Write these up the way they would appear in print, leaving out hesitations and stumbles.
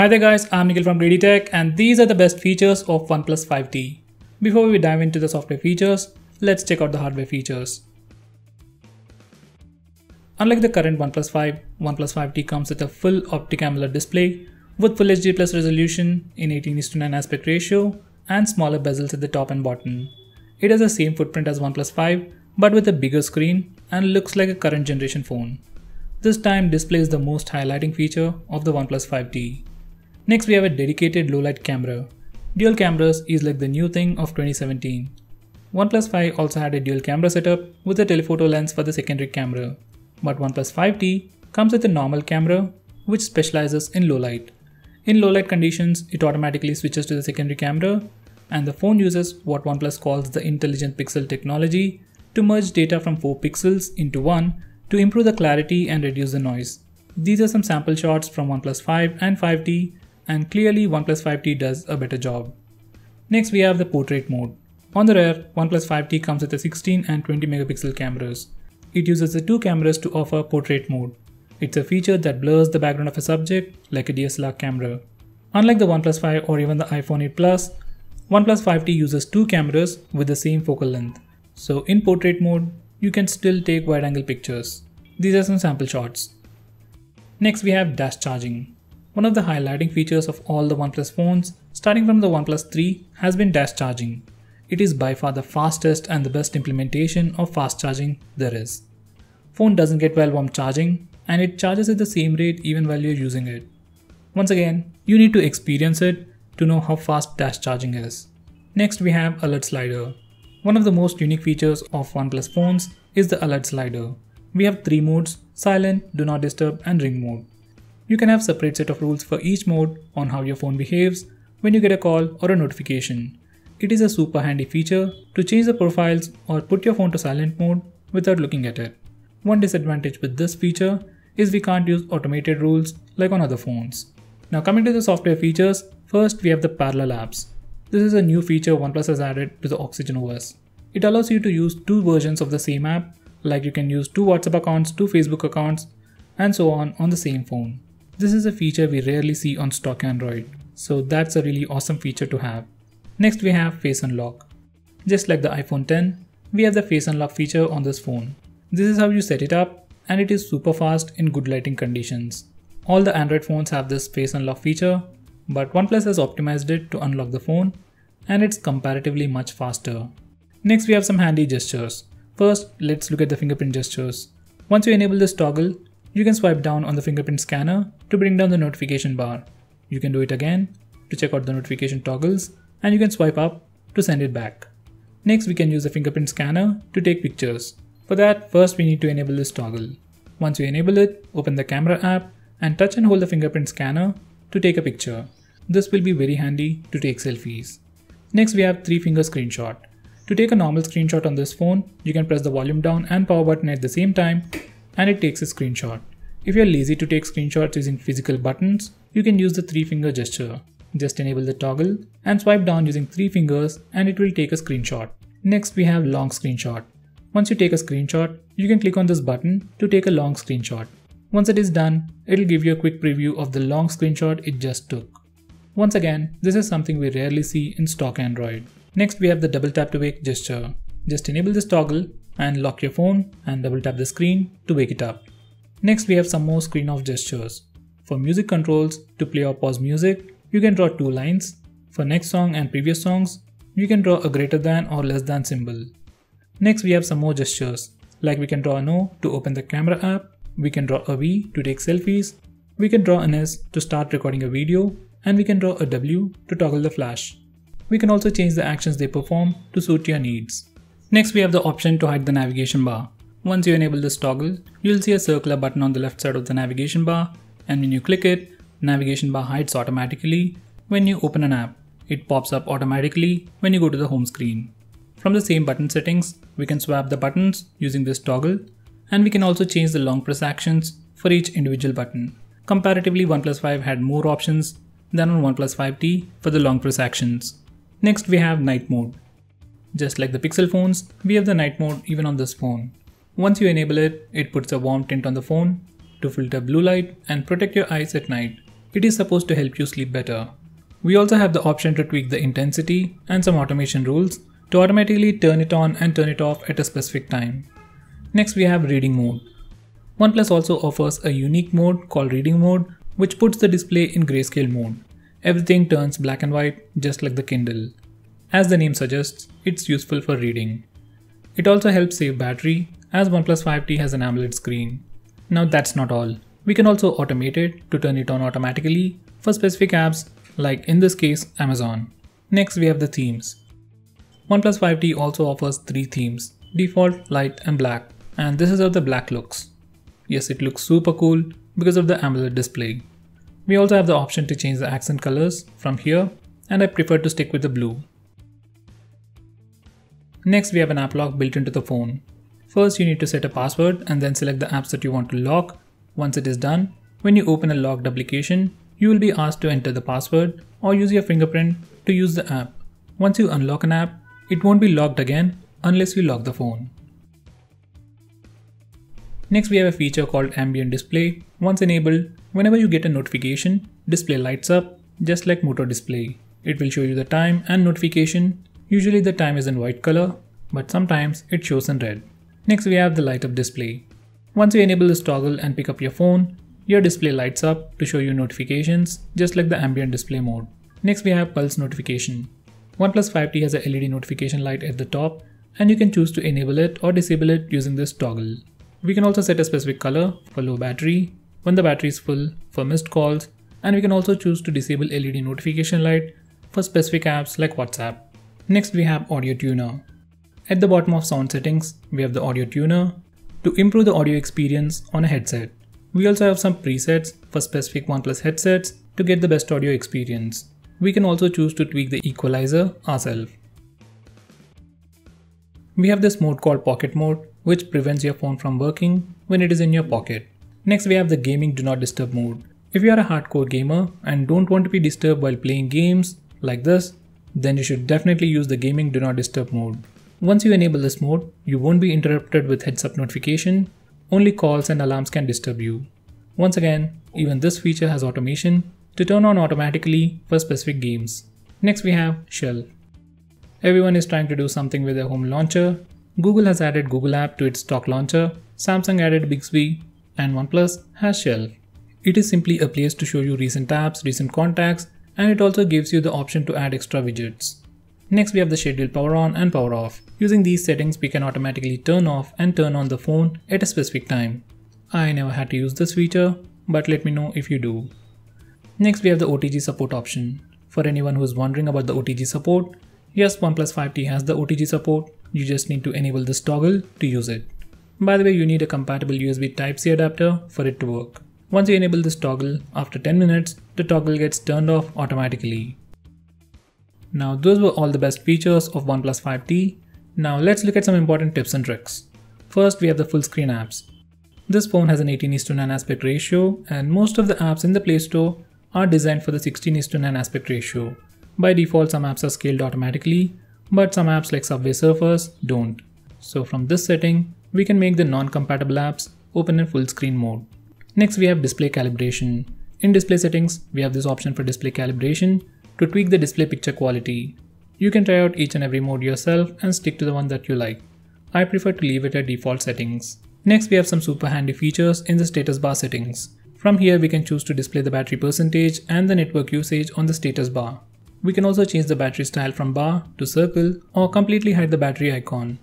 Hi there guys, I'm Nikhil from GreedyTech and these are the best features of OnePlus 5T. Before we dive into the software features, let's check out the hardware features. Unlike the current OnePlus 5, OnePlus 5T comes with a full OPTIC AMOLED display with Full HD Plus resolution in 18:9 aspect ratio and smaller bezels at the top and bottom. It has the same footprint as OnePlus 5 but with a bigger screen and looks like a current generation phone. This time display is the most highlighting feature of the OnePlus 5T. Next we have a dedicated low light camera. Dual cameras is like the new thing of 2017. OnePlus 5 also had a dual camera setup with a telephoto lens for the secondary camera. But OnePlus 5T comes with a normal camera which specializes in low light. In low light conditions, it automatically switches to the secondary camera and the phone uses what OnePlus calls the intelligent pixel technology to merge data from 4 pixels into one to improve the clarity and reduce the noise. These are some sample shots from OnePlus 5 and 5T, and clearly OnePlus 5T does a better job. Next we have the portrait mode. On the rear, OnePlus 5T comes with a 16 and 20 megapixel cameras. It uses the two cameras to offer portrait mode. It's a feature that blurs the background of a subject like a DSLR camera. Unlike the OnePlus 5 or even the iPhone 8 Plus, OnePlus 5T uses two cameras with the same focal length. So in portrait mode, you can still take wide angle pictures. These are some sample shots. Next we have dash charging. One of the highlighting features of all the OnePlus phones, starting from the OnePlus 3, has been dash charging. It is by far the fastest and the best implementation of fast charging there is. Phone doesn't get well warm charging and it charges at the same rate even while you're using it. Once again, you need to experience it to know how fast dash charging is. Next we have alert slider. One of the most unique features of OnePlus phones is the alert slider. We have 3 modes: silent, do not disturb and ring mode. You can have separate set of rules for each mode on how your phone behaves when you get a call or a notification. It is a super handy feature to change the profiles or put your phone to silent mode without looking at it. One disadvantage with this feature is we can't use automated rules like on other phones. Now coming to the software features, first we have the parallel apps. This is a new feature OnePlus has added to the Oxygen OS. It allows you to use 2 versions of the same app, like you can use 2 WhatsApp accounts, 2 Facebook accounts, and so on the same phone. This is a feature we rarely see on stock Android, so that's a really awesome feature to have. Next we have Face Unlock. Just like the iPhone 10, we have the Face Unlock feature on this phone. This is how you set it up and it is super fast in good lighting conditions. All the Android phones have this Face Unlock feature, but OnePlus has optimized it to unlock the phone and it's comparatively much faster. Next we have some handy gestures. First, let's look at the fingerprint gestures. Once you enable this toggle, you can swipe down on the fingerprint scanner to bring down the notification bar. You can do it again to check out the notification toggles and you can swipe up to send it back. Next we can use the fingerprint scanner to take pictures. For that, first we need to enable this toggle. Once you enable it, open the camera app and touch and hold the fingerprint scanner to take a picture. This will be very handy to take selfies. Next we have 3-finger screenshot. To take a normal screenshot on this phone, you can press the volume down and power button at the same time and it takes a screenshot. If you're lazy to take screenshots using physical buttons, you can use the 3-finger gesture. Just enable the toggle and swipe down using 3 fingers and it will take a screenshot. Next we have long screenshot. Once you take a screenshot, you can click on this button to take a long screenshot. Once it is done, it'll give you a quick preview of the long screenshot it just took. Once again, this is something we rarely see in stock Android. Next we have the double tap to wake gesture. Just enable this toggle and lock your phone and double tap the screen to wake it up. Next we have some more screen off gestures. For music controls, to play or pause music, you can draw 2 lines. For next song and previous songs, you can draw a greater than or less than symbol. Next we have some more gestures, like we can draw an O to open the camera app, we can draw a V to take selfies, we can draw an S to start recording a video, and we can draw a W to toggle the flash. We can also change the actions they perform to suit your needs. Next we have the option to hide the navigation bar. Once you enable this toggle, you'll see a circular button on the left side of the navigation bar, and when you click it, navigation bar hides automatically when you open an app. It pops up automatically when you go to the home screen. From the same button settings, we can swap the buttons using this toggle, and we can also change the long press actions for each individual button. Comparatively, OnePlus 5 had more options than on OnePlus 5T for the long press actions. Next we have night mode. Just like the Pixel phones, we have the night mode even on this phone. Once you enable it, it puts a warm tint on the phone to filter blue light and protect your eyes at night. It is supposed to help you sleep better. We also have the option to tweak the intensity and some automation rules to automatically turn it on and turn it off at a specific time. Next we have reading mode. OnePlus also offers a unique mode called reading mode, which puts the display in grayscale mode. Everything turns black and white just like the Kindle. As the name suggests, it's useful for reading. It also helps save battery as OnePlus 5T has an AMOLED screen. Now that's not all. We can also automate it to turn it on automatically for specific apps like in this case Amazon. Next we have the themes. OnePlus 5T also offers 3 themes: default, light and black, and this is how the black looks. Yes, it looks super cool because of the AMOLED display. We also have the option to change the accent colors from here, and I prefer to stick with the blue. Next we have an app lock built into the phone. First you need to set a password and then select the apps that you want to lock. Once it is done, when you open a locked application, you will be asked to enter the password or use your fingerprint to use the app. Once you unlock an app, it won't be locked again unless you lock the phone. Next we have a feature called ambient display. Once enabled, whenever you get a notification, display lights up just like Moto display. It will show you the time and notification. Usually the time is in white color, but sometimes it shows in red. Next we have the light up display. Once you enable this toggle and pick up your phone, your display lights up to show you notifications just like the ambient display mode. Next we have pulse notification. OnePlus 5T has a LED notification light at the top, and you can choose to enable it or disable it using this toggle. We can also set a specific color for low battery, when the battery is full, for missed calls, and we can also choose to disable LED notification light for specific apps like WhatsApp. Next we have audio tuner. At the bottom of sound settings, we have the audio tuner to improve the audio experience on a headset. We also have some presets for specific OnePlus headsets to get the best audio experience. We can also choose to tweak the equalizer ourselves. We have this mode called pocket mode, which prevents your phone from working when it is in your pocket. Next we have the gaming do not disturb mode. If you are a hardcore gamer and don't want to be disturbed while playing games like this, then you should definitely use the gaming do not disturb mode. Once you enable this mode, you won't be interrupted with heads-up notification. Only calls and alarms can disturb you. Once again, even this feature has automation to turn on automatically for specific games. Next we have shelf. Everyone is trying to do something with their home launcher. Google has added Google App to its stock launcher, Samsung added Bixby, and OnePlus has shelf. It is simply a place to show you recent apps, recent contacts, and it also gives you the option to add extra widgets. Next we have the schedule power on and power off. Using these settings we can automatically turn off and turn on the phone at a specific time. I never had to use this feature, but let me know if you do. Next we have the OTG support option. For anyone who is wondering about the OTG support, yes, OnePlus 5T has the OTG support. You just need to enable this toggle to use it. By the way, you need a compatible USB Type-C adapter for it to work. Once you enable this toggle, after 10 minutes, the toggle gets turned off automatically. Now those were all the best features of OnePlus 5T. Now let's look at some important tips and tricks. First we have the full screen apps. This phone has an 18:9 aspect ratio, and most of the apps in the Play Store are designed for the 16:9 aspect ratio. By default some apps are scaled automatically, but some apps like Subway Surfers don't. So from this setting, we can make the non-compatible apps open in full screen mode. Next we have display calibration. In display settings, we have this option for display calibration to tweak the display picture quality. You can try out each and every mode yourself and stick to the one that you like. I prefer to leave it at default settings. Next we have some super handy features in the status bar settings. From here we can choose to display the battery percentage and the network usage on the status bar. We can also change the battery style from bar to circle or completely hide the battery icon.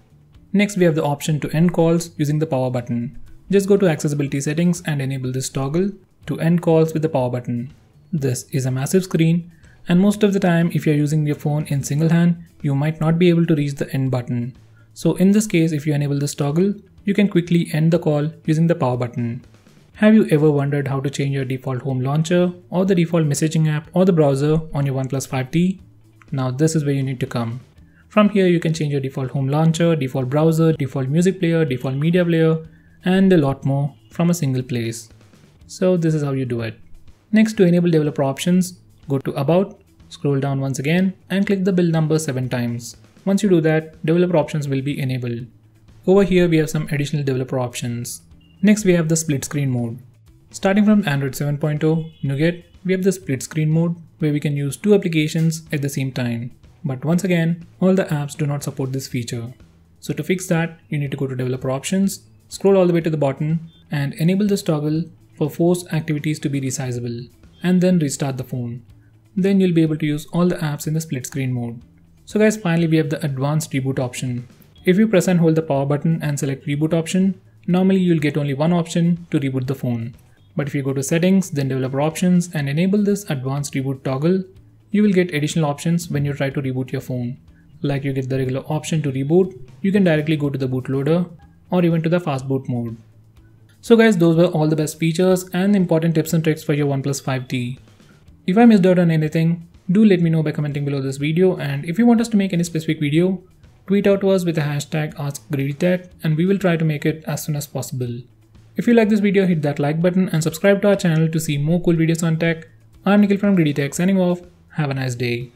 Next we have the option to end calls using the power button. Just go to accessibility settings and enable this toggle to end calls with the power button. This is a massive screen, and most of the time if you're using your phone in single hand, you might not be able to reach the end button. So in this case, if you enable this toggle, you can quickly end the call using the power button. Have you ever wondered how to change your default home launcher or the default messaging app or the browser on your OnePlus 5T? Now this is where you need to come. From here you can change your default home launcher, default browser, default music player, default media player, and a lot more from a single place. So this is how you do it. Next, to enable developer options, go to About, scroll down once again and click the build number 7 times. Once you do that, developer options will be enabled. Over here we have some additional developer options. Next we have the split screen mode. Starting from Android 7.0 Nougat, we have the split screen mode where we can use two applications at the same time. But once again, all the apps do not support this feature. So to fix that, you need to go to Developer Options, scroll all the way to the bottom and enable this toggle for forced activities to be resizable, and then restart the phone. Then you'll be able to use all the apps in the split screen mode. So guys, finally we have the advanced reboot option. If you press and hold the power button and select reboot option, normally you'll get only one option to reboot the phone. But if you go to settings, then developer options and enable this advanced reboot toggle, you will get additional options when you try to reboot your phone. Like you get the regular option to reboot, you can directly go to the bootloader or even to the fast boot mode. So guys, those were all the best features and important tips and tricks for your OnePlus 5T. If I missed out on anything, do let me know by commenting below this video, and if you want us to make any specific video, tweet out to us with the hashtag AskGreedyTech and we will try to make it as soon as possible. If you like this video, hit that like button and subscribe to our channel to see more cool videos on tech. I'm Nikhil from GreedyTech signing off. Have a nice day.